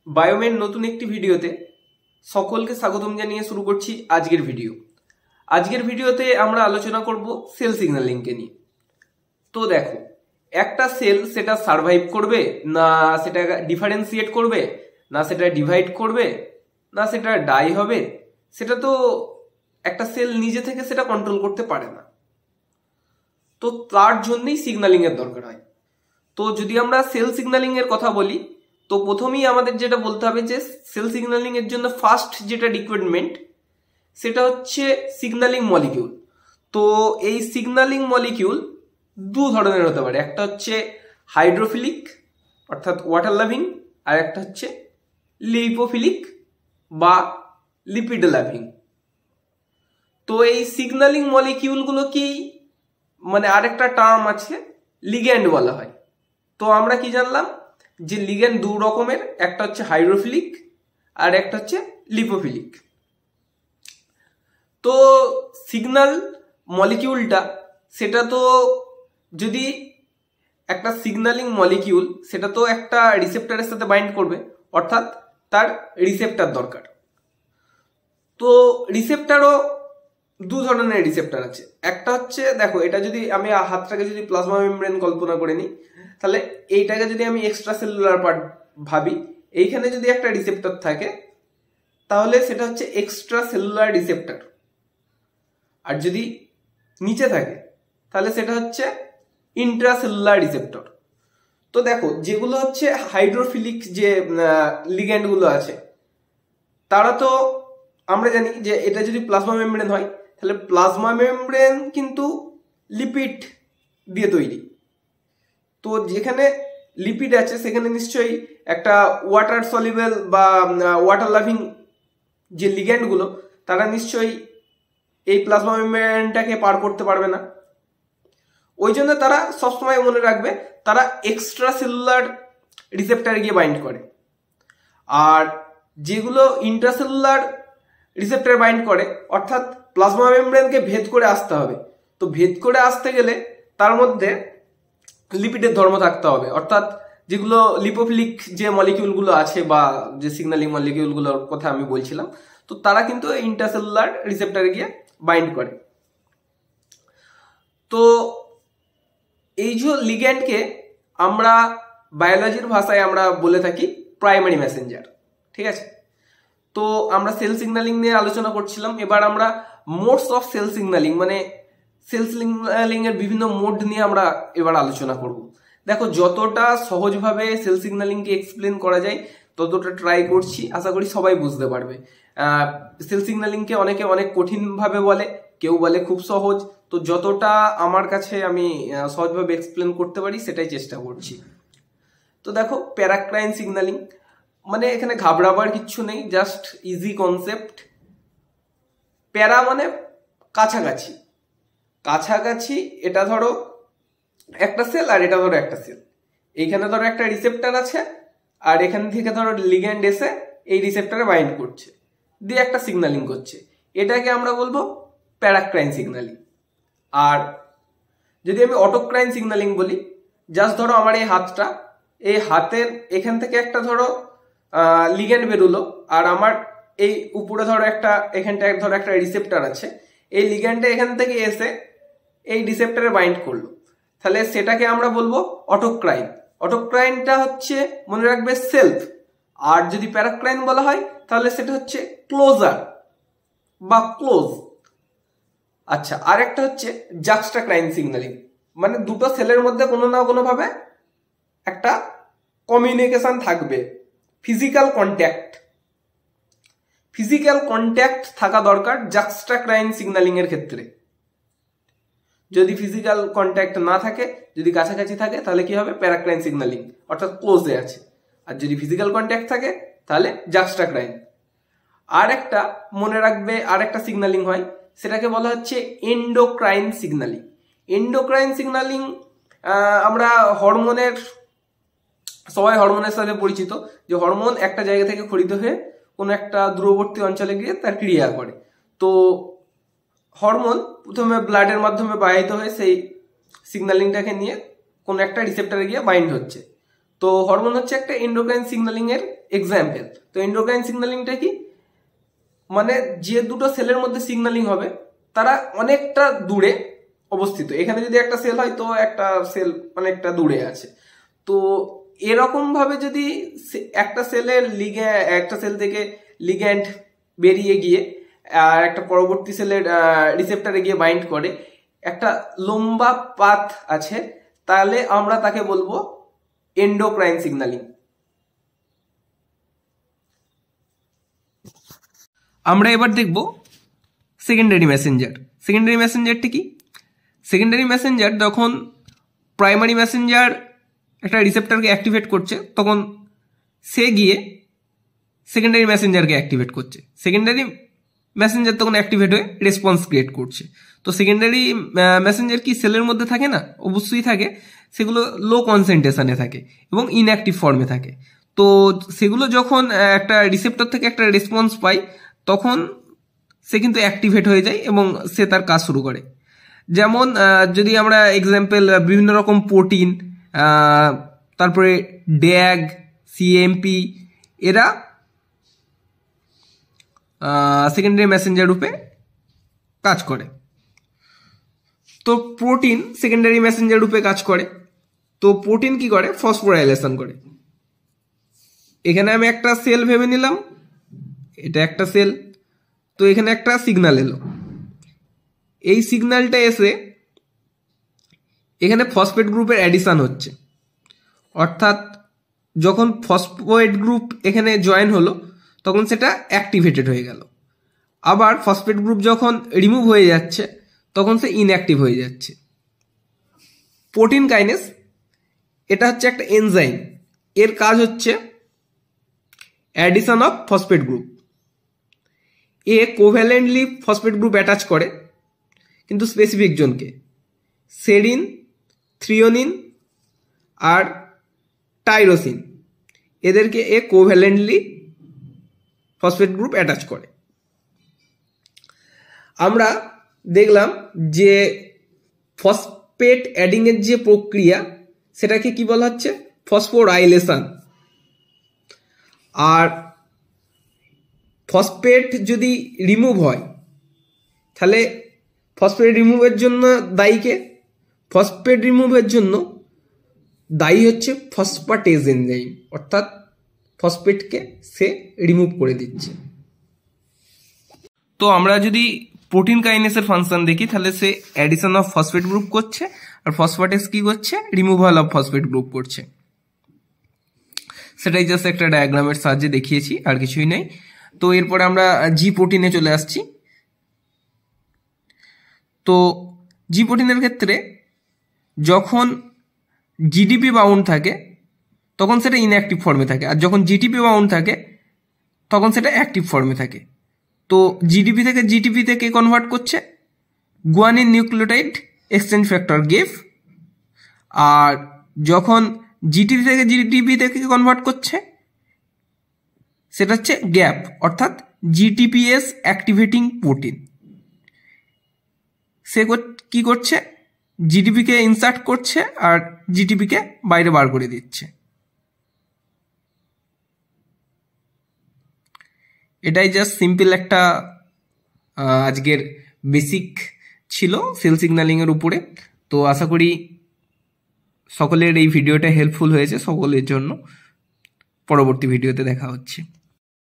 বায়োমের নতুন একটি ভিডিওতে সকলকে স্বাগতম জানিয়ে শুরু করছি আজকের ভিডিও। আজকের ভিডিওতে আমরা আলোচনা করব সেল সিগন্যালিংকে নিয়ে। তো দেখো, একটা সেল সেটা সারভাইভ করবে না সেটা ডিফারেন্সিয়েট করবে না সেটা ডিভাইড করবে না সেটা ডাই হবে, সেটা তো একটা সেল নিজে থেকে সেটা কন্ট্রোল করতে পারে না। তো তার জন্যই সিগন্যালিং এর দরকার হয়। তো যদি আমরা সেল সিগন্যালিং এর কথা বলি, তো প্রথমেই আমাদের যেটা বলতে হবে যে সেল সিগন্যালিং এর জন্য ফার্স্ট যেটা রিকোয়ারমেন্ট সেটা হচ্ছে সিগন্যালিং মলিকিউল। তো এই সিগন্যালিং মলিকিউল দু ধরনের হতে পারে, একটা হচ্ছে হাইড্রোফিলিক অর্থাৎ ওয়াটার লাভিং, আর একটা হচ্ছে লিপোফিলিক বা লিপিড লাভিং। তো এই সিগন্যালিং মলিকিউলগুলো কি মানে আরেকটা টার্ম আছে লিগ্যান্ড বলা হয়। তো আমরা কি জানলাম যে লিগ্যান্ড দু রকমের, একটা হচ্ছে হাইড্রোফিলিক আর একটা হচ্ছে লিপোফিলিক। তো সিগন্যাল মলিকিউলটা সেটা তো যদি একটা সিগন্যালিং মলিকিউল সেটা তো একটা রিসেপ্টরের সাথে বাইন্ড করবে, অর্থাৎ তার রিসেপ্টর দরকার। তো রিসেপ্টরও দু ধরনের রিসেপ্টর আছে। একটা হচ্ছে দেখো, এটা যদি আমি হাতটাকে যদি প্লাজমা মেমব্রেন কল্পনা করে নিই, তাহলে এইটাকে যদি আমি এক্সট্রা সেলুলার পার্ট ভাবি, এইখানে যদি একটা রিসেপ্টর থাকে তাহলে সেটা হচ্ছে এক্সট্রা সেলুলার রিসেপ্টর, আর যদি নিচে থাকে তাহলে সেটা হচ্ছে ইন্ট্রাসেলুলার রিসেপ্টর। তো দেখো, যেগুলো হচ্ছে হাইড্রোফিলিক যে লিগ্যান্ডগুলো আছে তারা তো আমরা জানি যে এটা যদি প্লাজমা মেমব্রেন হয় তাহলে প্লাজমা মেমব্রেন কিন্তু লিপিড দিয়ে তৈরি। তো যেখানে লিপিড আছে সেখানে নিশ্চয়ই একটা ওয়াটার সলিউবল বা ওয়াটার লাভিং যে লিগ্যান্ডগুলো তারা নিশ্চয়ই এই প্লাজমা মেমব্রেনটাকে পার করতে পারবে না। ওই জন্য তারা সবসময় মনে রাখবে তারা এক্সট্রা সেলুলার রিসেপ্টরে গিয়ে বাইন্ড করে। আর যেগুলো ইন্ট্রাসেলুলার রিসেপ্টরে বাইন্ড করে অর্থাৎ প্লাজমা মেমব্রেনকে ভেদ করে আসতে হবে। তো ভেদ করে আসতে গেলে তার মধ্যে লিপিডের ধর্ম থাকতে হবে, অর্থাৎ যেগুলো লিপোফিলিক যে মলিকিউলগুলো আছে বা যে সিগন্যালিং মলিকিউলগুলোর কথা আমি বলছিলাম, তো তারা কিন্তু ইন্ট্রাসেলুলার রিসেপ্টরে গিয়ে বাইন্ড করে। তো এই যে লিগ্যান্ডকে আমরা বায়োলজির ভাষায় আমরা বলে থাকি প্রাইমারি মেসেঞ্জার, ঠিক আছে। তো আমরা সেল সিগন্যালিং নিয়ে আলোচনা করছিলাম, এবার আমরা মোডস অফ সেল সিগন্যালিং মানে সেল সিগন্যালিং এর বিভিন্ন মোড নিয়ে আমরা এবার আলোচনা করব। দেখো, যতটা সহজভাবে সেল সিগন্যালিংকে এক্সপ্লেন করা যায় ততটা ট্রাই করছি, আশা করি সবাই বুঝতে পারবে। সেল সিগন্যালিংকে অনেকে অনেক কঠিনভাবে বলে, কেউ বলে খুব সহজ। তো যতটা আমার কাছে আমি সহজভাবে এক্সপ্লেন করতে পারি সেটাই চেষ্টা করছি। তো দেখো, প্যারাক্রাইন সিগন্যালিং মানে এখানে ঘাবড়াবার কিচ্ছু নেই, জাস্ট ইজি কনসেপ্ট। প্যারা মানে কাছাকাছি, কাছাকাছি এটা ধরো একটা সেল আর এটা ধরো একটা সেল, এইখানে ধরো একটা রিসেপ্টর আছে আর এখান থেকে ধরো লিগ্যান্ড এসে এই রিসেপ্টরে বাইন্ড করছে, দিয়ে একটা সিগন্যালিং করছে, এটাকে আমরা বলবো প্যারাক্রাইন সিগন্যালিং। আর যদি আমি অটোক্রাইন সিগন্যালিং বলি, জাস্ট ধরো আমার এই হাতটা, এই হাতের এখান থেকে একটা ধরো লিগ্যান্ড বেরোলো আর আমার এই উপরে ধরো একটা এখানটায় ধরো একটা রিসেপ্টর আছে, এই লিগ্যান্ডটা এখান থেকে এসে এই রিসেপ্টরে বাইন্ড করলো, তাহলে সেটাকে আমরা বলবো অটোক্রাইন। অটোক্রাইনটা হচ্ছে মনে রাখবে সেলফ, আর যদি প্যারাক্রাইন বলা হয় তাহলে সেটা হচ্ছে ক্লোজার বা ক্লোজ। আচ্ছা, আর একটা হচ্ছে জাক্সটাক্রাইন সিগন্যালিং, মানে দুটো সেলের মধ্যে কোনো না কোনো ভাবে একটা কমিউনিকেশন থাকবে, ফিজিক্যাল কন্ট্যাক্ট, ফিজিক্যাল কন্ট্যাক্ট থাকা দরকার জাক্সটাক্রাইন সিগন্যালিং এর ক্ষেত্রে। যদি ফিজিক্যাল কন্ট্যাক্ট না থাকে, যদি কাছাকাছি থাকে, তাহলে কি হবে প্যারাক্রাইন সিগন্যালিং অর্থাৎ ক্লোজে আছে। আর যদি ফিজিক্যাল কন্ট্যাক্ট থাকে তাহলে জাক্সটাক্রাইন। আর একটা মনে রাখবে, আর একটা সিগন্যালিং হয়, সেটাকে বলা হচ্ছে এন্ডোক্রাইন সিগন্যালিং। এন্ডোক্রাইন সিগন্যালিং আমরা হরমোনের, সবাই হরমোনের সাথে পরিচিত, যে হরমোন একটা জায়গা থেকে খরিত হয়ে কোনো একটা দূরবর্তী অঞ্চলে গিয়ে তার ক্রিয়া করে। তো হরমোন প্রথমে ব্লাডের মাধ্যমে বাহিত হয়ে সেই সিগন্যালিংটাকে নিয়ে কোনো একটা রিসেপ্টরে গিয়ে বাইন্ড হচ্ছে। তো হরমোন হচ্ছে একটা এন্ডোক্রাইন সিগন্যালিং এর এক্সাম্পল। তো এন্ডোক্রাইন সিগন্যালিংটা কি, মানে যে দুটো সেলের মধ্যে সিগন্যালিং হবে তারা অনেকটা দূরে অবস্থিত। এখানে যদি একটা সেল হয় তো একটা সেল অনেকটা দূরে আছে। তো এরকম ভাবে যদি একটা সেল থেকে লিগ্যান্ড বেরিয়ে গিয়ে আর একটা পরবর্তী সেলের রিসেপ্টরে গিয়ে বাইন্ড করে, একটা লম্বা পাথ আছে, তাহলে আমরা তাকে বলবো এন্ডোক্রাইন সিগন্যালিং। আমরা এবার দেখব সেকেন্ডারি মেসেঞ্জার। সেকেন্ডারি মেসেঞ্জারটি কি? সেকেন্ডারি মেসেঞ্জার যখন প্রাইমারি মেসেঞ্জার একটা রিসেপ্টরকে অ্যাক্টিভেট করছে, তখন সে গিয়ে সেকেন্ডারি মেসেঞ্জারকে অ্যাক্টিভেট করছে। সেকেন্ডারি মেসেঞ্জার তখন অ্যাক্টিভেট হয়ে রেসপন্স ক্রিয়েট করছে। তো সেকেন্ডারি মেসেঞ্জার কি সেলের মধ্যে থাকে না? অবশ্যই থাকে। সেগুলো লো কনসেন্ট্রেশনে থাকে এবং ইনঅ্যাক্টিভ ফর্মে থাকে। তো সেগুলো যখন একটা রিসেপ্টর থেকে একটা রেসপন্স পায়, তখন সে কিন্তু অ্যাক্টিভেট হয়ে যায় এবং সে তার কাজ শুরু করে। যেমন যদি আমরা এক্সাম্পল বিভিন্ন রকম প্রোটিন, তারপরে ড্যাগ, সিএমপি, এরা সেকেন্ডারি মেসেঞ্জার রূপে কাজ করে। তো প্রোটিন সেকেন্ডারি মেসেঞ্জার রূপে কাজ করে। তো প্রোটিন কি করে? ফসফোরাইলেশন করে। এখানে আমি একটা সেল ভেবে নিলাম, এটা একটা সেল। তো এখানে একটা সিগন্যাল এলো, এই সিগন্যালটা এসে এখানে ফসফেট গ্রুপের অ্যাডিশন হচ্ছে, অর্থাৎ যখন ফসফেট গ্রুপ এখানে জয়েন হলো তখন সেটা অ্যাক্টিভেটেড হয়ে গেল। আবার ফসফেট গ্রুপ যখন রিমুভ হয়ে যাচ্ছে তখন সে ইনঅ্যাক্টিভ হয়ে যাচ্ছে। প্রোটিন কাইনেস এটা হচ্ছে একটা এনজাইম, এর কাজ হচ্ছে অ্যাডিশন অফ ফসফেট গ্রুপ। এ কোভ্যালেন্টলি ফসফেট গ্রুপ অ্যাটাচ করে, কিন্তু স্পেসিফিক জোনকে, সেরিন, থ্রিওনিন আর টাইরোসিন, এদেরকে এ কোভ্যালেন্টলি ফসফেট গ্রুপ অ্যাটাচ করে। আমরা দেখলাম যে ফসফেট অ্যাডিং এর যে প্রক্রিয়া সেটাকে কি বলা হচ্ছে? ফসফোরাইলেশন। আর ফসফেট যদি রিমুভ হয় তাহলে ফসফেট রিমুভের জন্য দায়ী কে? ফসফেট রিমুভের জন্য দায়ী হচ্ছে ফসফেটেজ এনজাইম, অর্থাৎ ফসফেটকে সে রিমুভ করে দিচ্ছে। তো আমরা যদি প্রোটিন কাইনেসের ফাংশন দেখি তাহলে সে অ্যাডিশন অফ ফসফেট গ্রুপ করছে, আর ফসফেটেজ কি করছে? রিমুভাল অফ ফসফেট গ্রুপ করছে। সেটাই জাস্ট একটা ডায়াগ্রামের সাহায্যে দেখিয়েছি, আর কিছুই নেই। তো এরপরে আমরা জি প্রোটিনে চলে আসছি। তো জি প্রোটিনের ক্ষেত্রে যখন জিডিপি বাউন্ড থাকে তখন সেটা ইনঅ্যাক্টিভ ফর্মে থাকে, আর যখন জিটিপি বাউন্ড থাকে তখন সেটা অ্যাক্টিভ ফর্মে থাকে। তো জিডিপি থেকে জিটিপিতে কে কনভার্ট করছে? Guanine nucleotide exchange factor GEF. আর যখন জিটিপি থেকে জিটিপিতে কে কনভার্ট করছে সেটা হচ্ছে গ্যাপ, অর্থাৎ জিটিপিএস অ্যাক্টিভেটিং প্রোটিন। সে কি করছে? জিটিপিকে ইনসার্ট করছে আর জিটিপিকে বাইরে বার করে দিচ্ছে। এটাই জাস্ট সিম্পল একটা আজকের বেসিক ছিল সেল সিগন্যালিং এর উপরে। তো আশা করি সকলের এই ভিডিওটা হেল্পফুল হয়েছে সকলের জন্য। পরবর্তী ভিডিওতে দেখা হচ্ছে।